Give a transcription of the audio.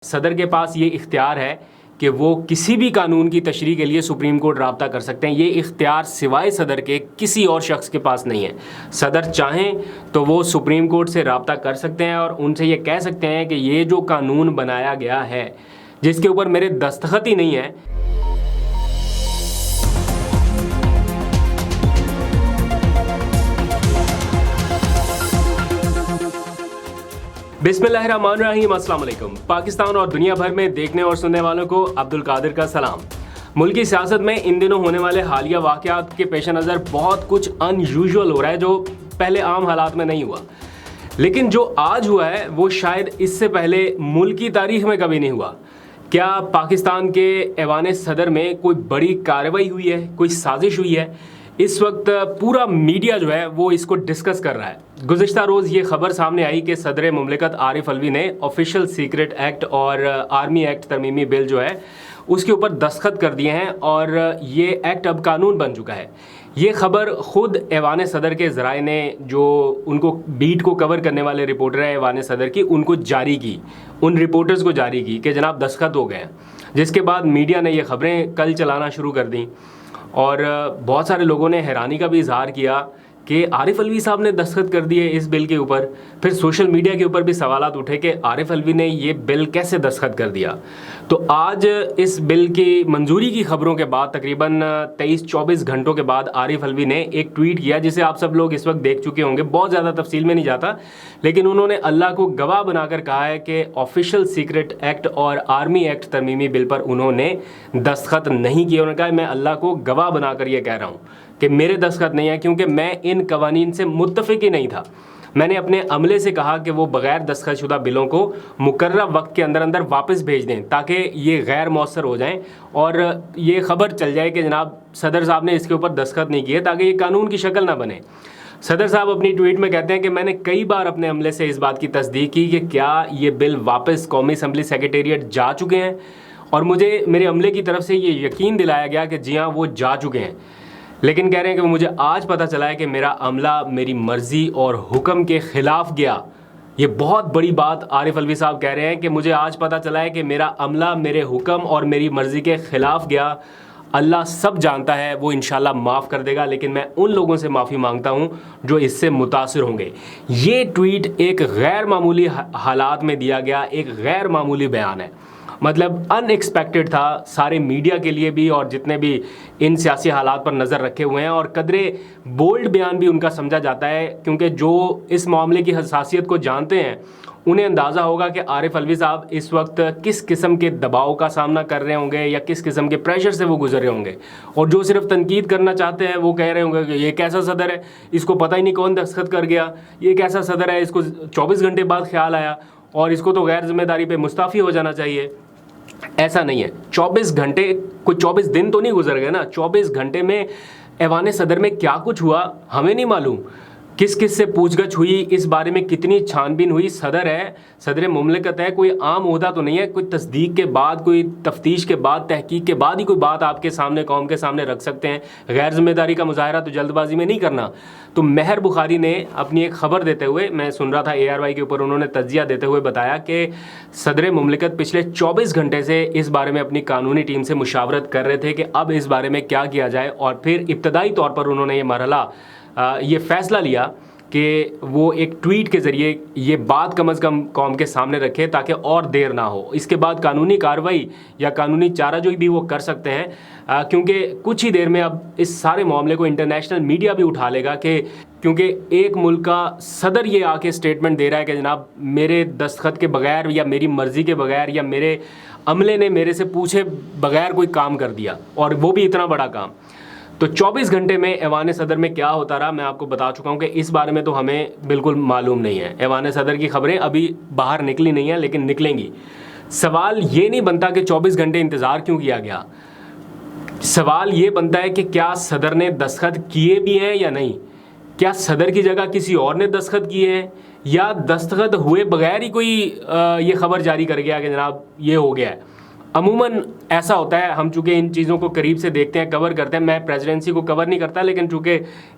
صدر کے پاس یہ اختیار ہے کہ وہ کسی بھی قانون کی تشریح کے لیے سپریم کورٹ رابطہ کر سکتے ہیں. یہ اختیار سوائے صدر کے کسی اور شخص کے پاس نہیں ہے. صدر چاہیں تو وہ سپریم کورٹ سے رابطہ کر سکتے ہیں اور ان سے یہ کہہ سکتے ہیں کہ یہ جو قانون بنایا گیا ہے جس کے اوپر میرے دستخط ہی نہیں ہے. بسم اللہ الرحمن الرحیم. السلام علیکم. پاکستان اور دنیا بھر میں دیکھنے اور سننے والوں کو عبد القادر کا سلام. ملکی سیاست میں ان دنوں ہونے والے حالیہ واقعات کے پیش نظر بہت کچھ ان یوزول ہو رہا ہے جو پہلے عام حالات میں نہیں ہوا. لیکن جو آج ہوا ہے وہ شاید اس سے پہلے ملک کی تاریخ میں کبھی نہیں ہوا. کیا پاکستان کے ایوان صدر میں کوئی بڑی کارروائی ہوئی ہے, کوئی سازش ہوئی ہے؟ اس وقت پورا میڈیا جو ہے وہ اس کو ڈسکس کر رہا ہے. گزشتہ روز یہ خبر سامنے آئی کہ صدر مملکت عارف علوی نے آفیشیل سیکرٹ ایکٹ اور آرمی ایکٹ ترمیمی بل جو ہے اس کے اوپر دستخط کر دیے ہیں اور یہ ایکٹ اب قانون بن چکا ہے. یہ خبر خود ایوان صدر کے ذرائع نے, جو ان کو بیٹ کو کور کرنے والے رپورٹر ہیں ایوان صدر کی, ان کو جاری کی, ان رپورٹرز کو جاری کی کہ جناب دستخط ہو گئے ہیں. جس کے بعد میڈیا نے یہ خبریں کل چلانا شروع کر دیں اور بہت سارے لوگوں نے حیرانی کا بھی اظہار کیا کہ عارف علوی صاحب نے دستخط کر دیے اس بل کے اوپر. پھر سوشل میڈیا کے اوپر بھی سوالات اٹھے کہ عارف علوی نے یہ بل کیسے دستخط کر دیا. تو آج اس بل کی منظوری کی خبروں کے بعد تقریباً 23-24 گھنٹوں کے بعد عارف علوی نے ایک ٹویٹ کیا جسے آپ سب لوگ اس وقت دیکھ چکے ہوں گے. بہت زیادہ تفصیل میں نہیں جاتا, لیکن انہوں نے اللہ کو گواہ بنا کر کہا ہے کہ آفیشیل سیکرٹ ایکٹ اور آرمی ایکٹ ترمیمی بل پر انہوں نے دستخط نہیں کیے. انہوں نے کہا میں اللہ کو گواہ بنا کر یہ کہہ رہا ہوں کہ میرے دستخط نہیں ہے, کیونکہ میں ان قوانین سے متفق ہی نہیں تھا. میں نے اپنے عملے سے کہا کہ وہ بغیر دستخط شدہ بلوں کو مقررہ وقت کے اندر اندر واپس بھیج دیں تاکہ یہ غیر مؤثر ہو جائیں اور یہ خبر چل جائے کہ جناب صدر صاحب نے اس کے اوپر دستخط نہیں کیے, تاکہ یہ قانون کی شکل نہ بنے. صدر صاحب اپنی ٹویٹ میں کہتے ہیں کہ میں نے کئی بار اپنے عملے سے اس بات کی تصدیق کی کہ کیا یہ بل واپس قومی اسمبلی سیکریٹریٹ جا چکے ہیں, اور مجھے میرے عملے کی طرف سے یہ یقین دلایا گیا کہ جی ہاں وہ جا چکے ہیں. لیکن کہہ رہے ہیں کہ مجھے آج پتہ چلا ہے کہ میرا عملہ میری مرضی اور حکم کے خلاف گیا. یہ بہت بڑی بات عارف علوی صاحب کہہ رہے ہیں کہ مجھے آج پتہ چلا ہے کہ میرا عملہ میرے حکم اور میری مرضی کے خلاف گیا. اللہ سب جانتا ہے, وہ انشاءاللہ معاف کر دے گا, لیکن میں ان لوگوں سے معافی مانگتا ہوں جو اس سے متاثر ہوں گے. یہ ٹویٹ ایک غیر معمولی حالات میں دیا گیا ایک غیر معمولی بیان ہے. مطلب ان ایکسپیکٹڈ تھا سارے میڈیا کے لیے بھی اور جتنے بھی ان سیاسی حالات پر نظر رکھے ہوئے ہیں, اور قدرے بولڈ بیان بھی ان کا سمجھا جاتا ہے کیونکہ جو اس معاملے کی حساسیت کو جانتے ہیں انہیں اندازہ ہوگا کہ عارف علوی صاحب اس وقت کس قسم کے دباؤ کا سامنا کر رہے ہوں گے یا کس قسم کے پریشر سے وہ گزر رہے ہوں گے. اور جو صرف تنقید کرنا چاہتے ہیں وہ کہہ رہے ہوں گے کہ یہ کیسا صدر ہے, اس کو پتہ ہی نہیں کون دستخط کر گیا, یہ کیسا صدر ہے, اس کو 24 گھنٹے بعد خیال آیا اور اس کو تو غیر ذمہ داری پہ مستعفی ہو جانا چاہیے. ایسا نہیں ہے. 24 گھنٹے, کوئی 24 دن تو نہیں گزر گئے نا. 24 گھنٹے میں ایوان صدر میں کیا کچھ ہوا ہمیں نہیں معلوم. کس کس سے پوچھ گچھ ہوئی, اس بارے میں کتنی چھان بین ہوئی. صدر ہے, صدر مملکت ہے, کوئی عام عہدہ تو نہیں ہے. کوئی تصدیق کے بعد, کوئی تفتیش کے بعد, تحقیق کے بعد ہی کوئی بات آپ کے سامنے, قوم کے سامنے رکھ سکتے ہیں. غیر ذمہ داری کا مظاہرہ تو جلد بازی میں نہیں کرنا. تو مہر بخاری نے اپنی ایک خبر دیتے ہوئے, میں سن رہا تھا ARY کے اوپر, انہوں نے تجزیہ دیتے ہوئے بتایا کہ صدر مملکت پچھلے 24 گھنٹے سے اس بارے میں اپنی قانونی ٹیم سے مشاورت کر رہے تھے کہ اب اس بارے میں کیا کیا جائے, اور پھر ابتدائی طور پر انہوں نے یہ مرحلہ, یہ فیصلہ لیا کہ وہ ایک ٹویٹ کے ذریعے یہ بات کم از کم قوم کے سامنے رکھے تاکہ اور دیر نہ ہو. اس کے بعد قانونی کارروائی یا قانونی چارہ جوئی بھی وہ کر سکتے ہیں, کیونکہ کچھ ہی دیر میں اب اس سارے معاملے کو انٹرنیشنل میڈیا بھی اٹھا لے گا کہ کیونکہ ایک ملک کا صدر یہ آ کے سٹیٹمنٹ دے رہا ہے کہ جناب میرے دستخط کے بغیر یا میری مرضی کے بغیر یا میرے عملے نے میرے سے پوچھے بغیر کوئی کام کر دیا, اور وہ بھی اتنا بڑا کام. تو 24 گھنٹے میں ایوان صدر میں کیا ہوتا رہا میں آپ کو بتا چکا ہوں کہ اس بارے میں تو ہمیں بالکل معلوم نہیں ہے. ایوان صدر کی خبریں ابھی باہر نکلی نہیں ہیں, لیکن نکلیں گی. سوال یہ نہیں بنتا کہ 24 گھنٹے انتظار کیوں کیا گیا. سوال یہ بنتا ہے کہ کیا صدر نے دستخط کیے بھی ہیں یا نہیں. کیا صدر کی جگہ کسی اور نے دستخط کیے ہیں, یا دستخط ہوئے بغیر ہی کوئی یہ خبر جاری کر گیا کہ جناب یہ ہو گیا ہے. عموماً ایسا ہوتا ہے, ہم چونکہ ان چیزوں کو قریب سے دیکھتے ہیں, کور کرتے ہیں. میں پریزیڈنسی کو کور نہیں کرتا, لیکن چونکہ